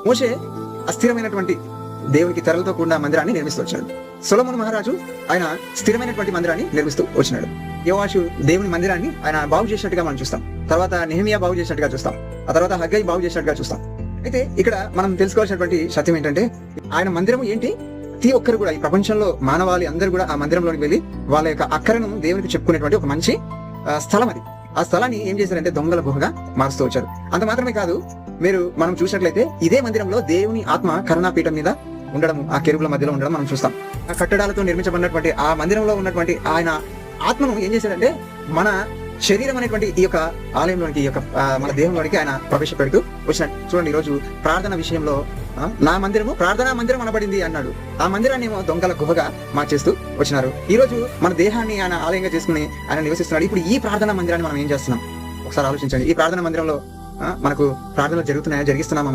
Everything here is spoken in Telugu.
మోషే అస్థిరమైనటువంటి దేవునికి తెరలతో కూడిన మందిరాన్ని నిర్మిస్తూ వచ్చాడు. సొలొమోను మహారాజు ఆయన స్థిరమైనటువంటి మందిరాన్ని నిర్మిస్తూ వచ్చినాడు. యోవాషు దేవుని మందిరాన్ని ఆయన బాగు చేసినట్టుగా మనం చూస్తాం. తర్వాత నెహెమియా బాగు చేసినట్టుగా చూస్తాం. ఆ తర్వాత హగ్గయి బాగు చేసినట్టుగా చూస్తాం. అయితే ఇక్కడ మనం తెలుసుకోవాల్సినటువంటి సత్యం ఏంటంటే, ఆయన మందిరం ఏంటి? ప్రతి ఒక్కరు కూడా ఈ ప్రపంచంలో మానవాళి అందరూ కూడా ఆ మందిరంలోకి వెళ్ళి వాళ్ళ యొక్క అక్కరను దేవునికి చెప్పుకునేటువంటి ఒక మంచి స్థలం అది. ఆ స్థలాన్ని ఏం చేశారంటే దొంగల గుహగా మారుస్తూ వచ్చారు. అంత మాత్రమే కాదు, మనం చూసినట్లయితే ఇదే మందిరంలో దేవుని ఆత్మ కరుణాపీఠం మీద ఉండడం, ఆ కెరూబుల మధ్యలో ఉండడం మనం చూస్తాం. ఆ కట్టడాలతో నిర్మించబడినటువంటి ఆ మందిరంలో ఉన్నటువంటి ఆయన ఆత్మను ఏం చేశాడంటే మన శరీరం అనేటువంటి ఈ యొక్క ఆలయంలోనికి, ఈ యొక్క మన దేహంలోనికి ఆయన ప్రవేశపెడుతూ వచ్చినట్టు చూడండి. ఈ రోజు ప్రార్థన విషయంలో నా మందిరము ప్రార్థనా మందిరం అనబడింది అన్నాడు. ఆ మందిరాన్ని ఏమో దొంగల గుహగా మార్చేస్తూ వచ్చినారు. ఈ రోజు మన దేహాన్ని ఆయన ఆలయంగా చేసుకుని ఆయన నివసిస్తున్నాడు. ఇప్పుడు ఈ ప్రార్థనా మందిరాన్ని మనం ఏం చేస్తున్నాం ఒకసారి ఆలోచించండి. ఈ ప్రార్థనా మందిరంలో మనకు ప్రార్థనలు జరుగుతున్నాయా, జరిగిస్తున్నామా?